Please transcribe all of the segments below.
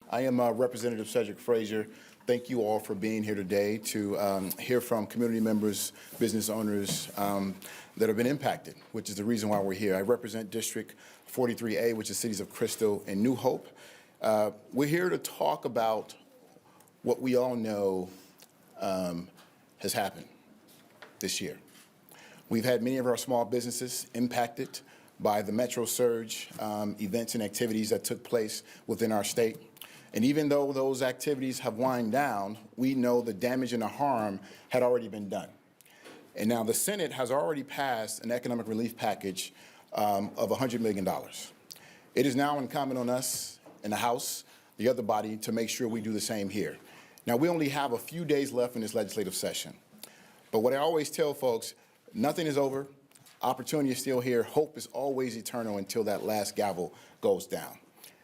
I am Representative Cedric Frazier. Thank you all for being here today to hear from community members, business owners that have been impacted, which is the reason why we're here. I represent District 43A, which is cities of Crystal and New Hope. We're here to talk about what we all know has happened this year. We've had many of our small businesses impacted by the Metro Surge events and activities that took place within our state. And even though those activities have wound down, we know the damage and the harm had already been done. And now the Senate has already passed an economic relief package of $100 million. It is now incumbent on us in the House, the other body, to make sure we do the same here. Now, we only have a few days left in this legislative session. But what I always tell folks, nothing is over. Opportunity is still here. Hope is always eternal until that last gavel goes down.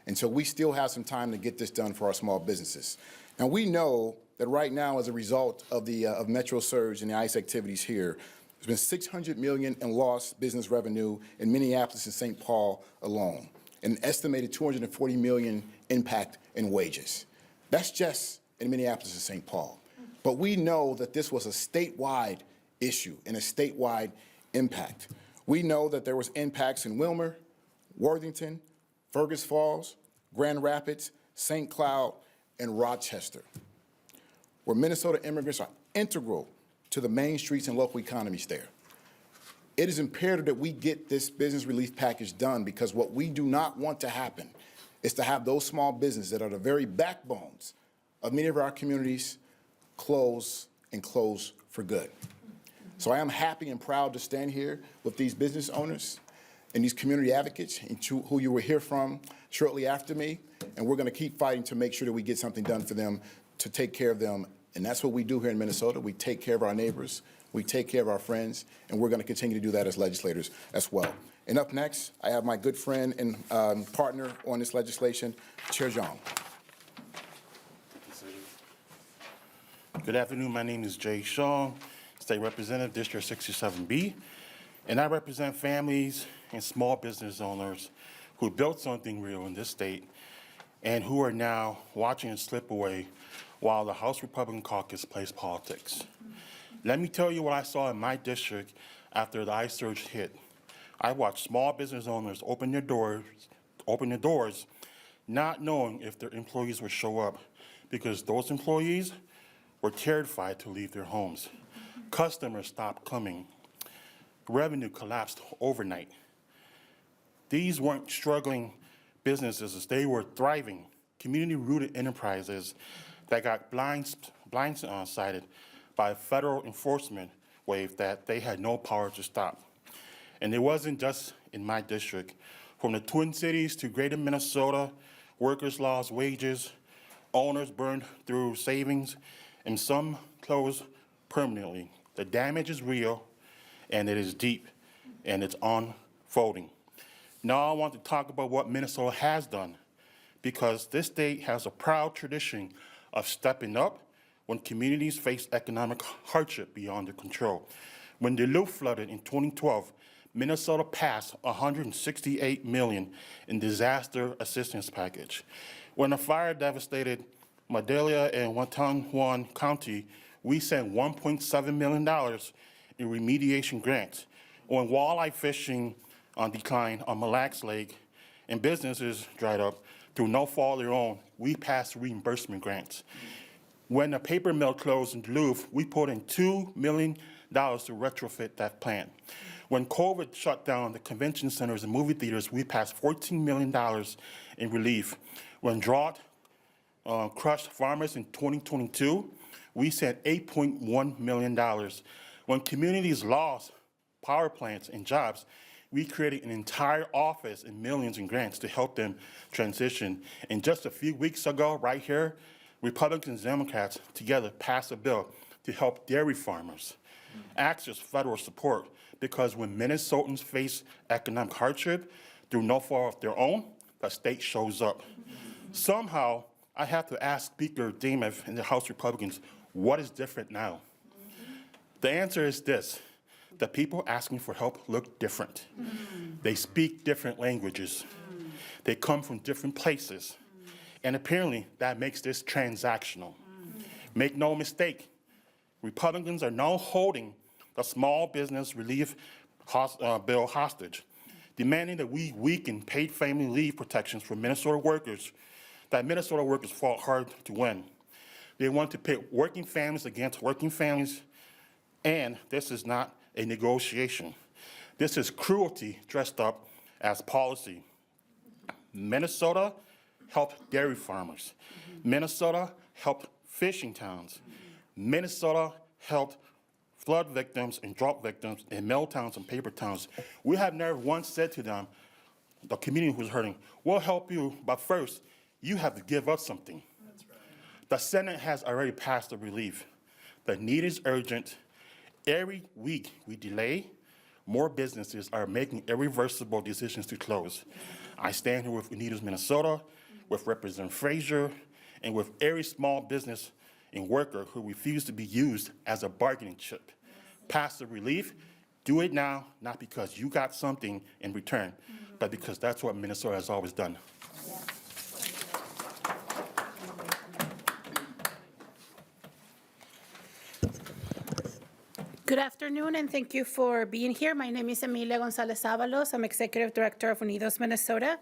And so we still have some time to get this done for our small businesses. Now, we know that right now, as a result of the Metro Surge and the ICE activities here, there's been $600 million in lost business revenue in Minneapolis and St. Paul alone, and an estimated $240 million impact in wages. That's just in Minneapolis and St. Paul. But we know that this was a statewide issue and a statewide impact. We know that there was impacts in Wilmer, Worthington, Fergus Falls, Grand Rapids, St. Cloud, and Rochester, where Minnesota immigrants are integral to the main streets and local economies there. It is imperative that we get this business relief package done, because what we do not want to happen is to have those small businesses that are the very backbones of many of our communities close and close for good. So I am happy and proud to stand here with these business owners and these community advocates who you will hear from shortly after me, and we're going to keep fighting to make sure that we get something done for them, to take care of them. And that's what we do here in Minnesota. We take care of our neighbors, we take care of our friends, and we're going to continue to do that as legislators as well. And up next, I have my good friend and partner on this legislation, Chair Jong. Good afternoon. My name is Jay Shaw, State Representative, District 67B, and I represent families and small business owners who built something real in this state and who are now watching it slip away while the House Republican caucus plays politics. Let me tell you what I saw in my district after the ICE surge hit. I watched small business owners open their doors, not knowing if their employees would show up, because those employees were terrified to leave their homes. Customers stopped coming. Revenue collapsed overnight. These weren't struggling businesses, they were thriving, community-rooted enterprises that got blindsided by a federal enforcement wave that they had no power to stop. And it wasn't just in my district. From the Twin Cities to greater Minnesota, workers lost wages, owners burned through savings, and some closed permanently. The damage is real, and it is deep, and it's unfolding. Now I want to talk about what Minnesota has done, because this state has a proud tradition of stepping up when communities face economic hardship beyond their control. When Duluth flooded in 2012, Minnesota passed $168 million in disaster assistance package. When a fire devastated Madelia and Watonwan County, we sent $1.7 million in remediation grants. When walleye fishing declined on Mille Lacs Lake and businesses dried up through no fault of their own, we passed reimbursement grants. When the paper mill closed in Duluth, we put in $2 million to retrofit that plant. When COVID shut down the convention centers and movie theaters, we passed $14 million in relief. When drought crushed farmers in 2022, we sent $8.1 million. When communities lost power plants and jobs, we created an entire office and millions in grants to help them transition. And just a few weeks ago, right here, Republicans and Democrats together passed a bill to help dairy farmers access federal support, because when Minnesotans face economic hardship through no fault of their own, the state shows up. Somehow, I have to ask Speaker Demuth and the House Republicans, what is different now? The answer is this: the people asking for help look different. They speak different languages. They come from different places. And apparently, that makes this transactional. Make no mistake, Republicans are now holding the small business relief bill hostage, demanding that we weaken paid family leave protections for Minnesota workers that Minnesota workers fought hard to win. They want to pit working families against working families, and this is not a negotiation. This is cruelty dressed up as policy. Minnesota helped dairy farmers. Minnesota helped fishing towns. Minnesota helped flood victims and drought victims in mill towns and paper towns. We have never once said to them, the community who's hurting, we'll help you, but first, you have to give up something. That's right. The Senate has already passed the relief. The need is urgent. Every week we delay, more businesses are making irreversible decisions to close. I stand here with Unidos Minnesota, with Representative Frazier, and with every small business and worker who refuse to be used as a bargaining chip. Pass the relief, do it now, not because you got something in return, but because that's what Minnesota has always done. Good afternoon, and thank you for being here. My name is Emilia Gonzalez-Avalos. I'm Executive Director of Unidos Minnesota.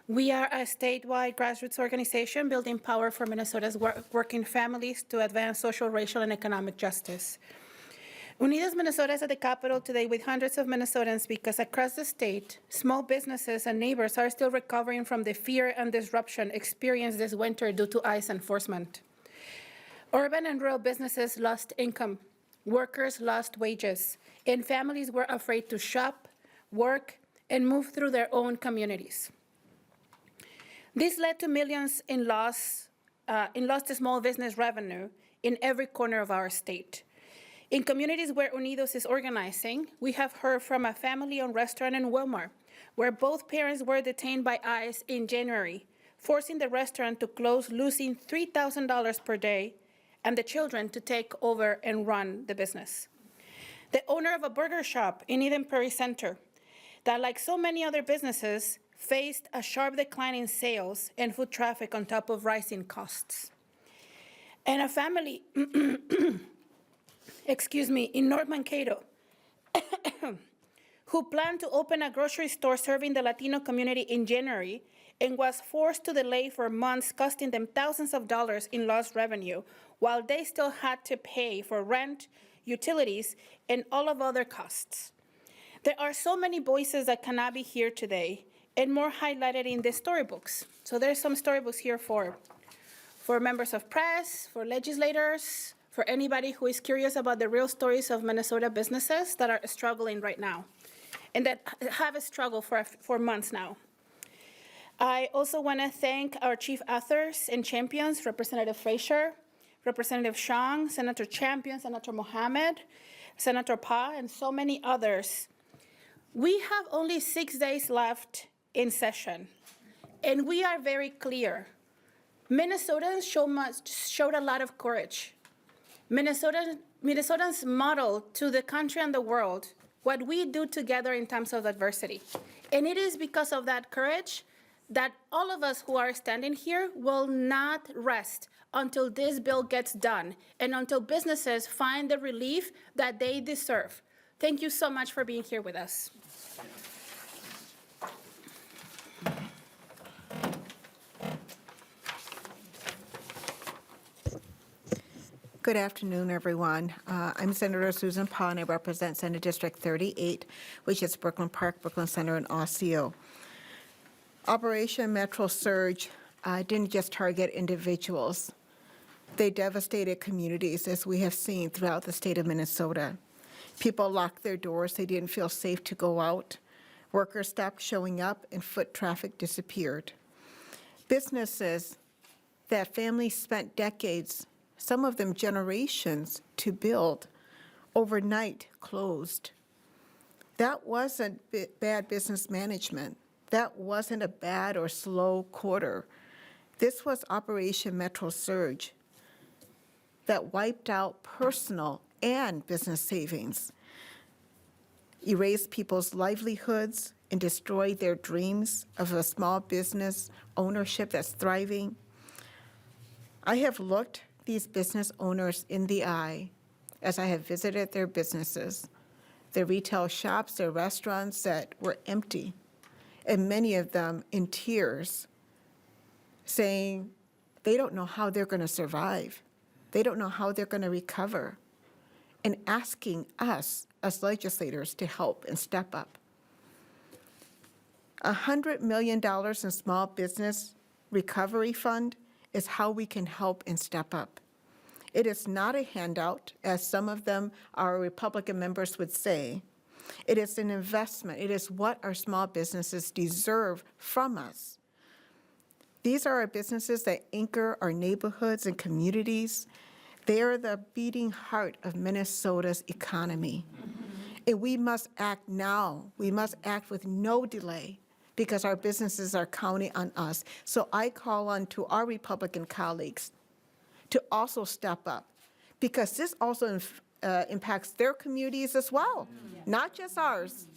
We are a statewide grassroots organization building power for Minnesota's working families to advance social, racial, and economic justice. Unidos Minnesota is at the Capitol today with hundreds of Minnesotans because across the state, small businesses and neighbors are still recovering from the fear and disruption experienced this winter due to ICE enforcement. Urban and rural businesses lost income, workers lost wages, and families were afraid to shop, work, and move through their own communities. This led to millions in lost small business revenue in every corner of our state. In communities where Unidos is organizing, we have heard from a family-owned restaurant in Wilmar, where both parents were detained by ICE in January, forcing the restaurant to close, losing $3,000 per day, and the children to take over and run the business. The owner of a burger shop in Eden Prairie Center, that like so many other businesses, faced a sharp decline in sales and foot traffic on top of rising costs. And a family, in North Mankato, who planned to open a grocery store serving the Latino community in January and was forced to delay for months, costing them thousands of dollars in lost revenue, while they still had to pay for rent, utilities, and all of other costs. There are so many voices that cannot be here today, and more highlighted in the storybooks. So there's some storybooks here for members of press, for legislators, for anybody who is curious about the real stories of Minnesota businesses that are struggling right now and that have a struggle for months now. I also want to thank our chief authors and champions, Representative Frazier, Representative Shong, Senator Champion, Senator Mohammed, Senator Pa, and so many others. We have only 6 days left in session, and we are very clear. Minnesotans showed a lot of courage. Minnesotans model to the country and the world what we do together in times of adversity. And it is because of that courage that all of us who are standing here will not rest until this bill gets done and until businesses find the relief that they deserve. Thank you so much for being here with us. Good afternoon, everyone. I'm Senator Susan Paugh, and I represent Senate District 38, which is Brooklyn Park, Brooklyn Center, and Osseo. Operation Metro Surge didn't just target individuals. They devastated communities, as we have seen throughout the state of Minnesota. People locked their doors. They didn't feel safe to go out. Workers stopped showing up, and foot traffic disappeared. Businesses that families spent decades, some of them generations, to build, overnight closed. That wasn't bad business management. That wasn't a bad or slow quarter. This was Operation Metro Surge that wiped out personal and business savings, erased people's livelihoods, and destroy their dreams of a small business ownership that's thriving. I have looked these business owners in the eye as I have visited their businesses, their retail shops, their restaurants that were empty, and many of them in tears, saying they don't know how they're going to survive. They don't know how they're going to recover, and asking us as legislators to help and step up. $100 million in small business recovery fund is how we can help and step up. It is not a handout, as some of them, our Republican members would say. It is an investment. It is what our small businesses deserve from us. These are our businesses that anchor our neighborhoods and communities. They are the beating heart of Minnesota's economy. And we must act now. We must act with no delay because our businesses are counting on us. So I call on to our Republican colleagues to also step up, because this also impacts their communities as well, not just ours.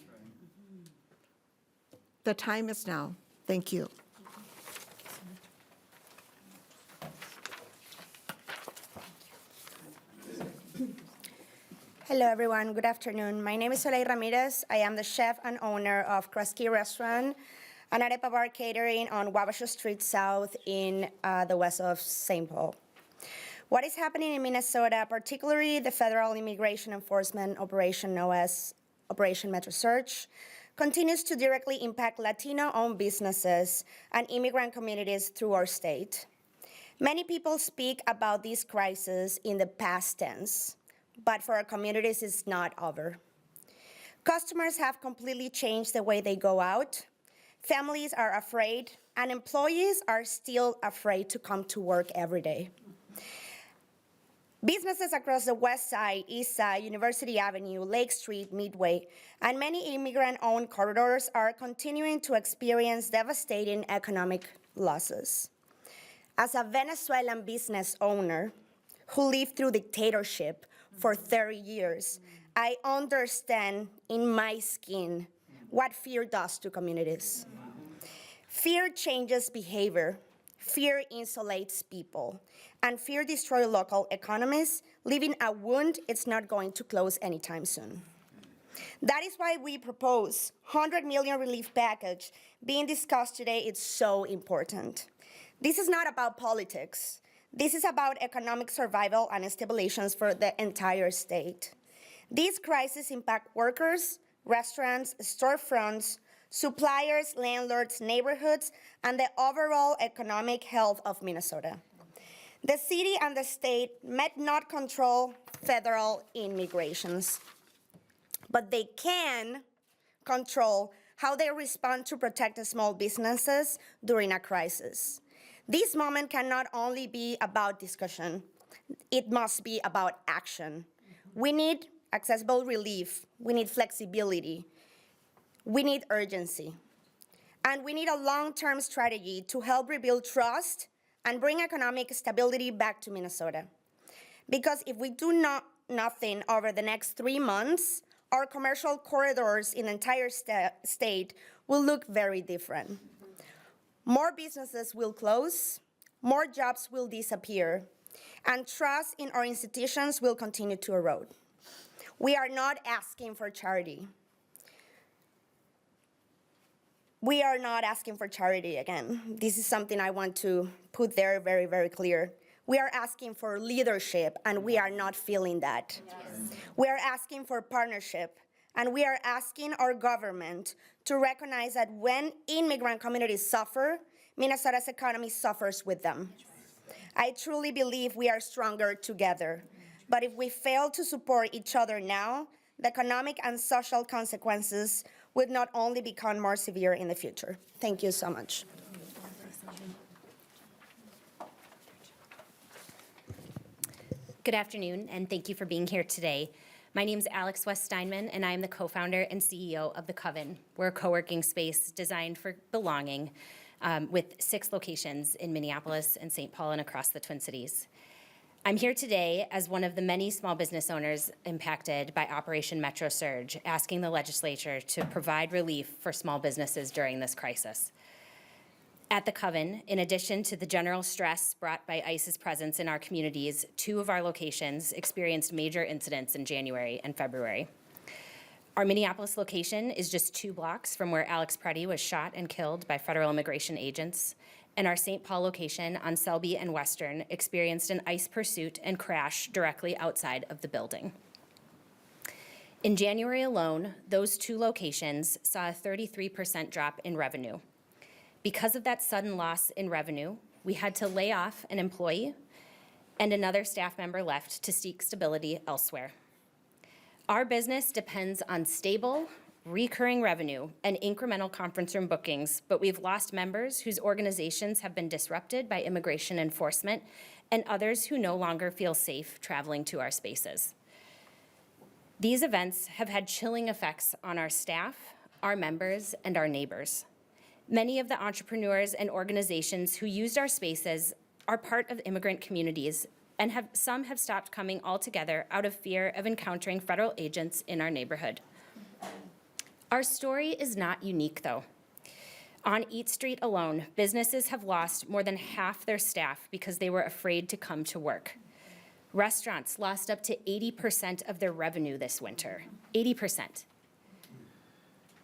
The time is now. Thank you. Hello, everyone. Good afternoon. My name is Soleil Ramirez. I am the chef and owner of Kraski Restaurant and Arepa Bar Catering on Wabasha Street South in the west of St. Paul. What is happening in Minnesota, particularly the Federal Immigration Enforcement Operation known as Operation Metro Search, continues to directly impact Latino-owned businesses and immigrant communities through our state. Many people speak about this crisis in the past tense, but for our communities, it's not over. Customers have completely changed the way they go out. Families are afraid, and employees are still afraid to come to work every day. Businesses across the West Side, East Side, University Avenue, Lake Street, Midway, and many immigrant-owned corridors are continuing to experience devastating economic losses. As a Venezuelan business owner who lived through dictatorship for 30 years, I understand in my skin what fear does to communities. Fear changes behavior. Fear insulates people, and fear destroys local economies, leaving a wound it's not going to close anytime soon. That is why we propose $100 million relief package being discussed today. It's so important. This is not about politics. This is about economic survival and stabilizations for the entire state. These crises impact workers, restaurants, storefronts, suppliers, landlords, neighborhoods, and the overall economic health of Minnesota. The city and the state might not control federal immigrations, but they can control how they respond to protect the small businesses during a crisis. This moment cannot only be about discussion, it must be about action. We need accessible relief, we need flexibility, we need urgency, and we need a long-term strategy to help rebuild trust and bring economic stability back to Minnesota. Because if we do nothing over the next 3 months, our commercial corridors in the entire state will look very different. More businesses will close, more jobs will disappear, and trust in our institutions will continue to erode. We are not asking for charity. We are not asking for charity again. This is something I want to put there very, very clear. We are asking for leadership, and we are not feeling that. Yes. We are asking for partnership, and we are asking our government to recognize that when immigrant communities suffer, Minnesota's economy suffers with them. I truly believe we are stronger together, but if we fail to support each other now, the economic and social consequences would not only become more severe in the future. Thank you so much. Good afternoon, and thank you for being here today. My name is Alex West Steinman, and I am the co-founder and CEO of The Coven. We're a co-working space designed for belonging with 6 locations in Minneapolis and St. Paul and across the Twin Cities. I'm here today as one of the many small business owners impacted by Operation Metro Surge, asking the legislature to provide relief for small businesses during this crisis. At the Coven, in addition to the general stress brought by ICE's presence in our communities, 2 of our locations experienced major incidents in January and February. Our Minneapolis location is just 2 blocks from where Alex Preddy was shot and killed by federal immigration agents, and our St. Paul location on Selby and Western experienced an ICE pursuit and crash directly outside of the building. In January alone, those 2 locations saw a 33% drop in revenue. Because of that sudden loss in revenue, we had to lay off an employee, and another staff member left to seek stability elsewhere. Our business depends on stable, recurring revenue and incremental conference room bookings, but we've lost members whose organizations have been disrupted by immigration enforcement and others who no longer feel safe traveling to our spaces. These events have had chilling effects on our staff, our members, and our neighbors. Many of the entrepreneurs and organizations who used our spaces are part of immigrant communities, and some have stopped coming altogether out of fear of encountering federal agents in our neighborhood. Our story is not unique, though. On Eat Street alone, businesses have lost more than half their staff because they were afraid to come to work. Restaurants lost up to 80% of their revenue this winter, 80%.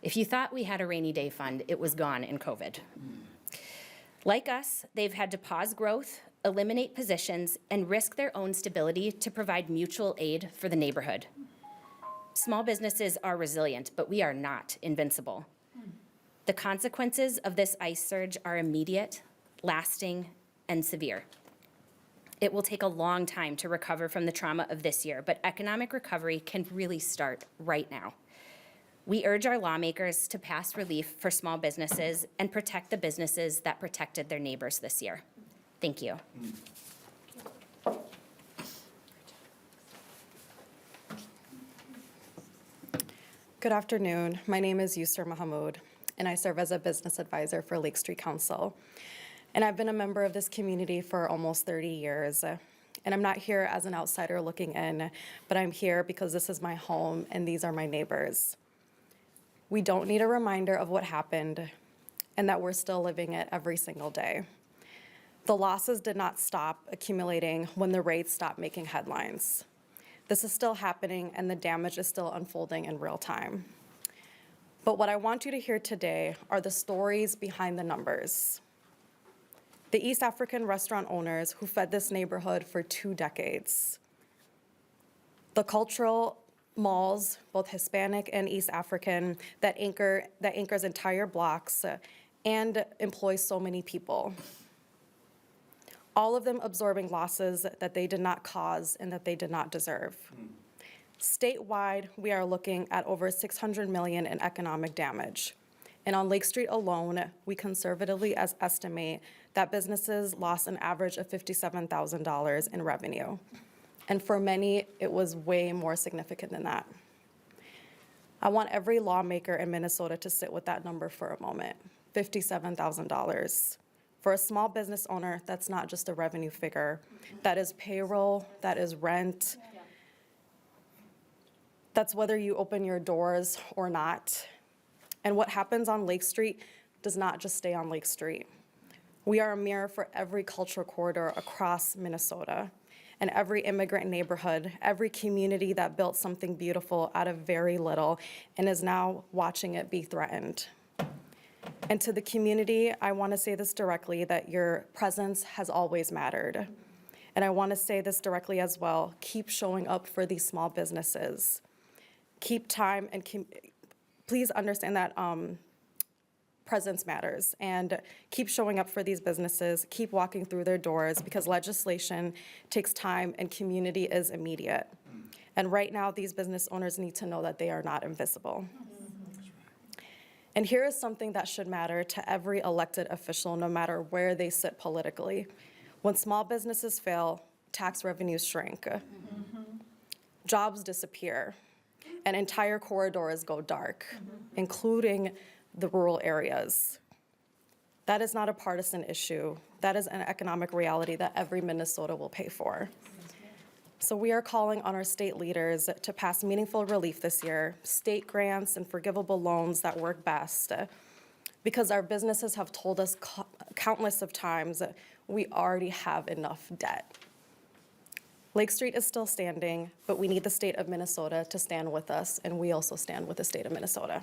If you thought we had a rainy day fund, it was gone in COVID. Like us, they've had to pause growth, eliminate positions, and risk their own stability to provide mutual aid for the neighborhood. Small businesses are resilient, but we are not invincible. The consequences of this ICE surge are immediate, lasting, and severe. It will take a long time to recover from the trauma of this year, but economic recovery can really start right now. We urge our lawmakers to pass relief for small businesses and protect the businesses that protected their neighbors this year. Thank you. Good afternoon. My name is Yusur Mahmoud, and I serve as a business advisor for Lake Street Council. And I've been a member of this community for almost 30 years. And I'm not here as an outsider looking in, but I'm here because this is my home and these are my neighbors. We don't need a reminder of what happened and that we're still living it every single day. The losses did not stop accumulating when the raids stopped making headlines. This is still happening and the damage is still unfolding in real time. But what I want you to hear today are the stories behind the numbers. The East African restaurant owners who fed this neighborhood for 2 decades. The cultural malls, both Hispanic and East African, that anchors entire blocks and employs so many people. All of them absorbing losses that they did not cause and that they did not deserve. Statewide, we are looking at over $600 million in economic damage. And on Lake Street alone, we conservatively estimate that businesses lost an average of $57,000 in revenue. And for many, it was way more significant than that. I want every lawmaker in Minnesota to sit with that number for a moment, $57,000. For a small business owner, that's not just a revenue figure. That is payroll, that is rent. That's whether you open your doors or not. And what happens on Lake Street does not just stay on Lake Street. We are a mirror for every cultural corridor across Minnesota and every immigrant neighborhood, every community that built something beautiful out of very little and is now watching it be threatened. And to the community, I want to say this directly, that your presence has always mattered. And I want to say this directly as well, keep showing up for these small businesses. Keep time and please understand that presence matters, and keep showing up for these businesses, keep walking through their doors, because legislation takes time and community is immediate. And right now, these business owners need to know that they are not invisible. And here is something that should matter to every elected official, no matter where they sit politically. When small businesses fail, tax revenues shrink. Jobs disappear, and entire corridors go dark, including the rural areas. That is not a partisan issue. That is an economic reality that every Minnesota will pay for. So we are calling on our state leaders to pass meaningful relief this year, state grants and forgivable loans that work best. Because our businesses have told us countless of times that we already have enough debt. Lake Street is still standing, but we need the state of Minnesota to stand with us, and we also stand with the state of Minnesota.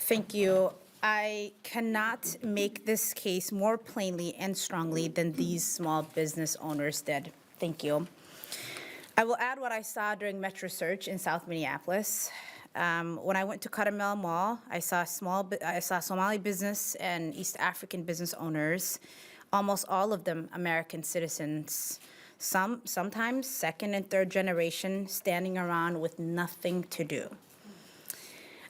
Thank you. I cannot make this case more plainly and strongly than these small business owners did. Thank you. I will add what I saw during Metro Search in South Minneapolis. When I went to Caramel Mall, I saw Somali business and East African business owners, almost all of them American citizens, sometimes second and third generation, standing around with nothing to do.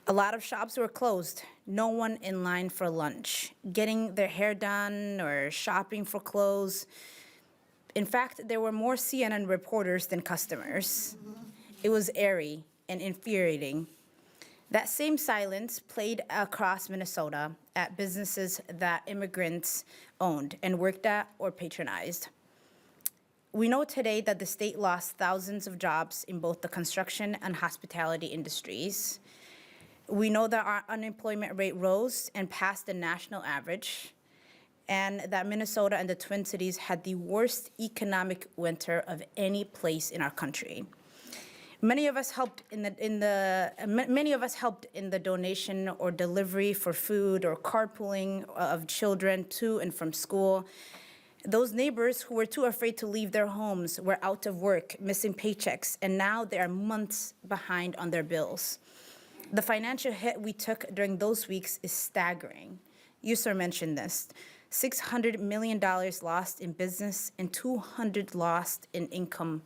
A lot of shops were closed, no one in line for lunch, getting their hair done or shopping for clothes. In fact, there were more CNN reporters than customers. It was eerie and infuriating. That same silence played across Minnesota at businesses that immigrants owned and worked at or patronized. We know today that the state lost thousands of jobs in both the construction and hospitality industries. We know that our unemployment rate rose and passed the national average, and that Minnesota and the Twin Cities had the worst economic winter of any place in our country. Many of us helped in the donation or delivery for food or carpooling of children to and from school. Those neighbors who were too afraid to leave their homes were out of work, missing paychecks, and now they are months behind on their bills. The financial hit we took during those weeks is staggering. You, sir, mentioned this. $600 million lost in business and $200 lost in income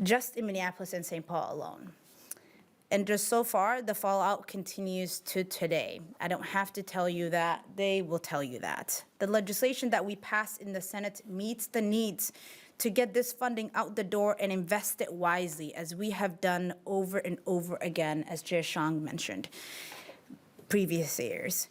just in Minneapolis and St. Paul alone. And just so far, the fallout continues to today. I don't have to tell you that. They will tell you that. The legislation that we passed in the Senate meets the needs to get this funding out the door and invest it wisely, as we have done over and over again, as Chair Shang mentioned, previous years.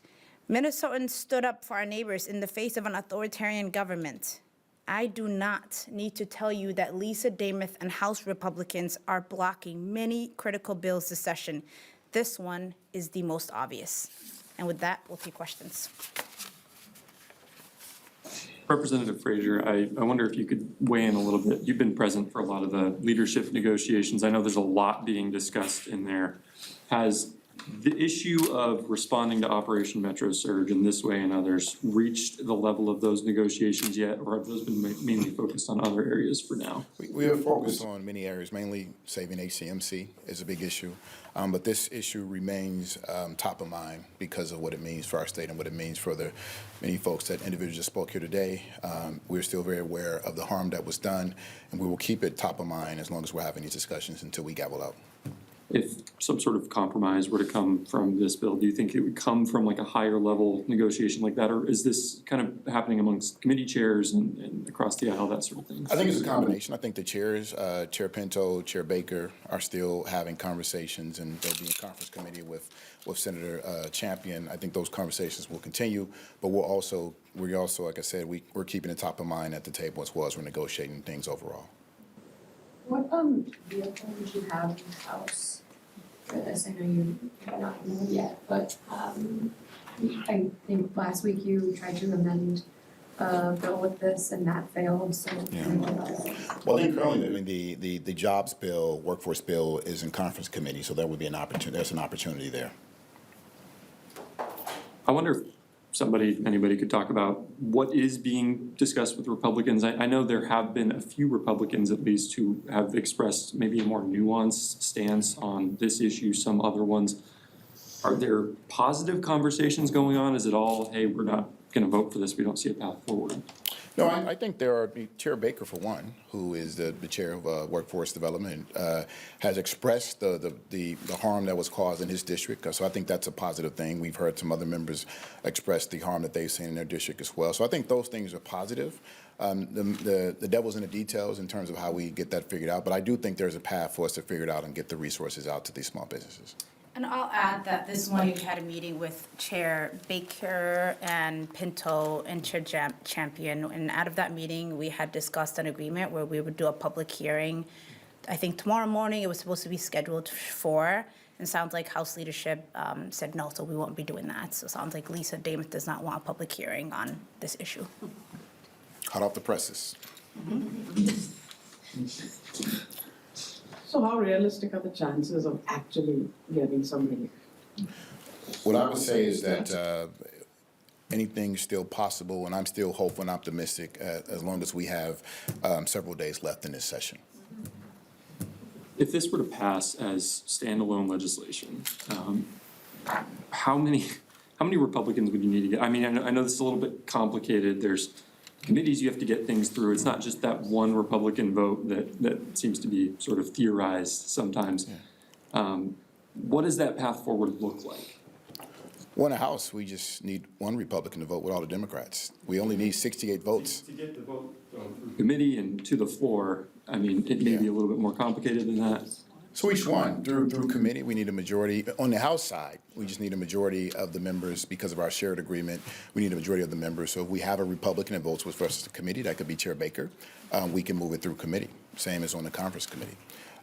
Minnesotans stood up for our neighbors in the face of an authoritarian government. I do not need to tell you that Lisa Damuth and House Republicans are blocking many critical bills this session. This one is the most obvious. And with that, we'll take questions. Representative Frazier, I wonder if you could weigh in a little bit. You've been present for a lot of the leadership negotiations. I know there's a lot being discussed in there. Has the issue of responding to Operation Metro Surge in this way and others reached the level of those negotiations yet, or have those been mainly focused on other areas for now? We are focused on many areas, mainly saving HCMC is a big issue. But this issue remains top of mind because of what it means for our state and what it means for the many folks that individuals that spoke here today. We're still very aware of the harm that was done, and we will keep it top of mind as long as we're having these discussions until we gavel out. If some sort of compromise were to come from this bill, do you think it would come from like a higher level negotiation like that? Or is this kind of happening amongst committee chairs and across the aisle, that sort of thing? I think it's a combination. I think the chairs, Chair Pinto, Chair Baker, are still having conversations, and they'll be in conference committee with Senator Champion. I think those conversations will continue, but we're also, like I said, we're keeping it top of mind at the table as well as we're negotiating things overall. What vehicle would you have in the House for this? I know you're not known yet, but I think last week you tried to amend a bill with this and that failed, so. Yeah. Well, currently, I mean, the jobs bill, workforce bill is in conference committee, so there would be an opportunity, there's an opportunity there. I wonder if anybody could talk about what is being discussed with Republicans. I know there have been a few Republicans at least who have expressed maybe a more nuanced stance on this issue, some other ones. Are there positive conversations going on? Is it all, hey, we're not going to vote for this, we don't see a path forward? No, I think there are, Chair Baker, for one, who is the chair of workforce development, has expressed the harm that was caused in his district. So I think that's a positive thing. We've heard some other members express the harm that they've seen in their district as well. So I think those things are positive. The devil's in the details in terms of how we get that figured out. But I do think there's a path for us to figure it out and get the resources out to these small businesses. And I'll add that this morning we had a meeting with Chair Baker and Pinto and Chair Champion. And out of that meeting, we had discussed an agreement where we would do a public hearing. I think tomorrow morning, it was supposed to be scheduled for, and sounds like House leadership said no, so we won't be doing that. So it sounds like Lisa Damas does not want a public hearing on this issue. Hot off the presses. So how realistic are the chances of actually getting some relief? What I would say is that anything's still possible, and I'm still hopeful and optimistic as long as we have several days left in this session. If this were to pass as standalone legislation, how many Republicans would you need to get? I mean, I know this is a little bit complicated. There's committees you have to get things through. It's not just that one Republican vote that seems to be sort of theorized sometimes. What does that path forward look like? Well, in the House, we just need one Republican to vote with all the Democrats. We only need 68 votes. To get the vote through committee and to the floor, I mean, it may be a little bit more complicated than that. So each one, through committee, we need a majority. On the House side, we just need a majority of the members because of our shared agreement. We need a majority of the members. So if we have a Republican that votes with us to committee, that could be Chair Baker. We can move it through committee, same as on the conference committee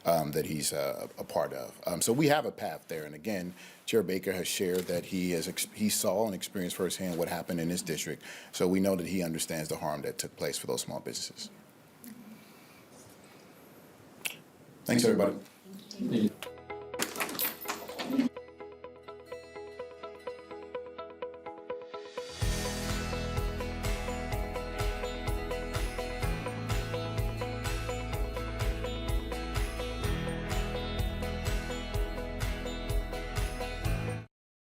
that he's a part of. So we have a path there. And again, Chair Baker has shared that he saw and experienced firsthand what happened in his district. So we know that he understands the harm that took place for those small businesses. Thanks, everybody. Thank you.